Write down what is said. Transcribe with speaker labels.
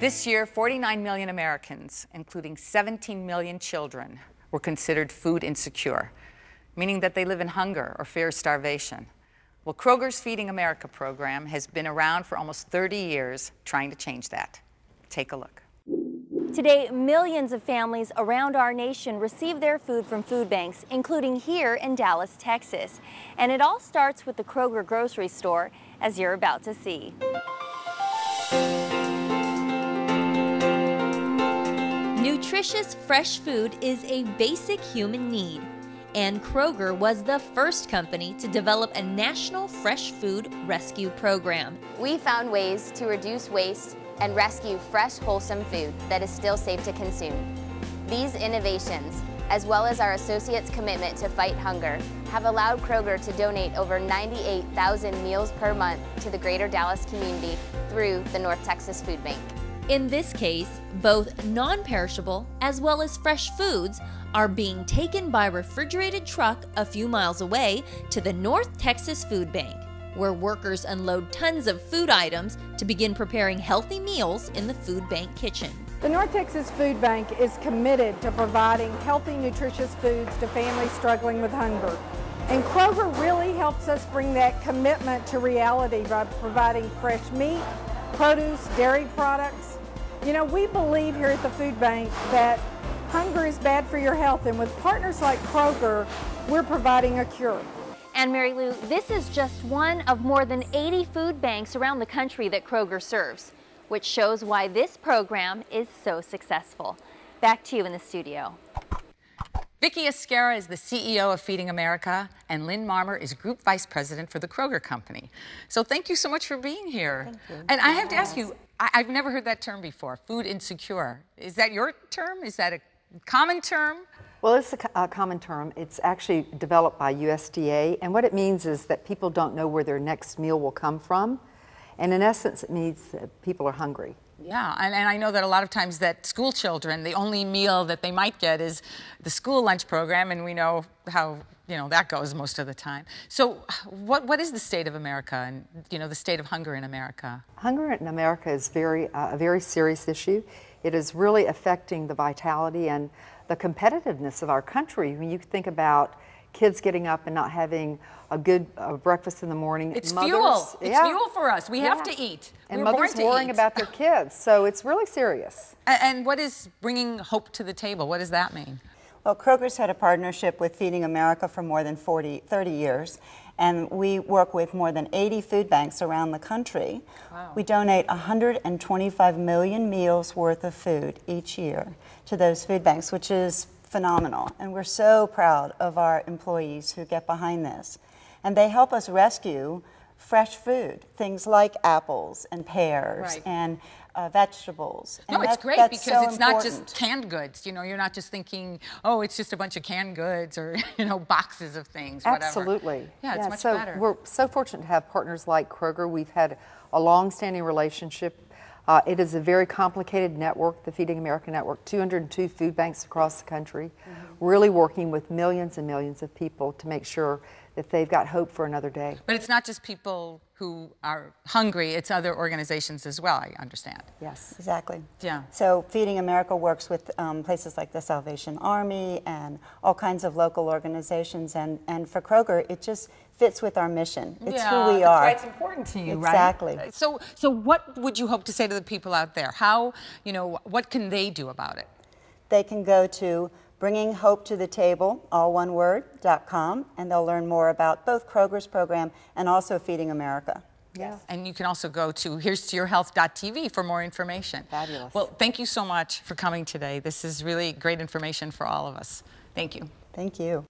Speaker 1: This year, 49 million Americans, including 17 million children, were considered food insecure, meaning that they live in hunger or fear starvation. Well, Kroger's Feeding America program has been around for almost 30 years trying to change that. Take a look.
Speaker 2: Today, millions of families around our nation receive their food from food banks, including here in Dallas, Texas. And it all starts with the Kroger grocery store, as you're about to see. Nutritious fresh food is a basic human need, and Kroger was the first company to develop a national fresh food rescue program.
Speaker 3: We found ways to reduce waste and rescue fresh, wholesome food that is still safe to consume. These innovations, as well as our associates' commitment to fight hunger, have allowed Kroger to donate over 98,000 meals per month to the greater Dallas community through the North Texas Food Bank.
Speaker 2: In this case, both non-perishable as well as fresh foods are being taken by refrigerated truck a few miles away to the North Texas Food Bank, where workers unload tons of food items to begin preparing healthy meals in the food bank kitchen.
Speaker 4: The North Texas Food Bank is committed to providing healthy, nutritious foods to families struggling with hunger. And Kroger really helps us bring that commitment to reality by providing fresh meat, produce, dairy products. You know, we believe here at the food bank that hunger is bad for your health, and with partners like Kroger, we're providing a cure.
Speaker 2: And Mary Lou, this is just one of more than 80 food banks around the country that Kroger serves, which shows why this program is so successful. Back to you in the studio.
Speaker 1: Vicki Esquera is the CEO of Feeding America, and Lynn Marmer is Group Vice President for the Kroger Company. So thank you so much for being here.
Speaker 5: Thank you.
Speaker 1: And I have to ask you, I've never heard that term before, food insecure. Is that your term? Is that a common term?
Speaker 5: Well, it's a common term. It's actually developed by USDA, and what it means is that people don't know where their next meal will come from. And in essence, it means that people are hungry.
Speaker 1: Yeah, and I know that a lot of times that school children, the only meal that they might get is the school lunch program, and we know how that goes most of the time. So what is the state of America and the state of hunger in America?
Speaker 5: Hunger in America is a very serious issue. It is really affecting the vitality and the competitiveness of our country. When you think about kids getting up and not having a good breakfast in the morning.
Speaker 1: It's fuel. It's fuel for us. We have to eat.
Speaker 5: And mothers worrying about their kids. So it's really serious.
Speaker 1: And what is bringing hope to the table? What does that mean?
Speaker 6: Well, Kroger's had a partnership with Feeding America for more than 30 years, and we work with more than 80 food banks around the country.
Speaker 1: Wow.
Speaker 6: We donate 125 million meals worth of food each year to those food banks, which is phenomenal. And we're so proud of our employees who get behind this. And they help us rescue fresh food, things like apples and pears and vegetables.
Speaker 1: No,
Speaker 6: and
Speaker 1: it's great because
Speaker 6: so
Speaker 1: it's not just canned goods. You're not just thinking, oh, it's just a bunch of canned goods or, boxes of things, whatever.
Speaker 5: Absolutely.
Speaker 1: Yeah, it's much better.
Speaker 5: We're so fortunate to have partners like Kroger. We've had a long-standing relationship. It is a very complicated network, the Feeding America Network, 202 food banks across the country, really working with millions and millions of people to make sure that they've got hope for another day.
Speaker 1: But it's not just people who are hungry, it's other organizations as well, I understand.
Speaker 5: Yes.
Speaker 6: Exactly.
Speaker 1: Yeah.
Speaker 6: So Feeding America works with places like the Salvation Army and all kinds of local organizations, and for Kroger, it just fits with our mission. It's who we are.
Speaker 1: That's why it's important to you,
Speaker 6: exactly.
Speaker 1: Right? So what would you hope to say to the people out there? How, what can they do about it?
Speaker 6: They can go to bringinghope-to-the-table, all one word.com, and they'll learn more about both Kroger's program and also Feeding America.
Speaker 5: Yeah.
Speaker 1: And you can also go to herestoyourhealth.tv for more information.
Speaker 5: Fabulous.
Speaker 1: Well, thank you so much for coming today. This is really great information for all of us. Thank you.
Speaker 6: Thank you.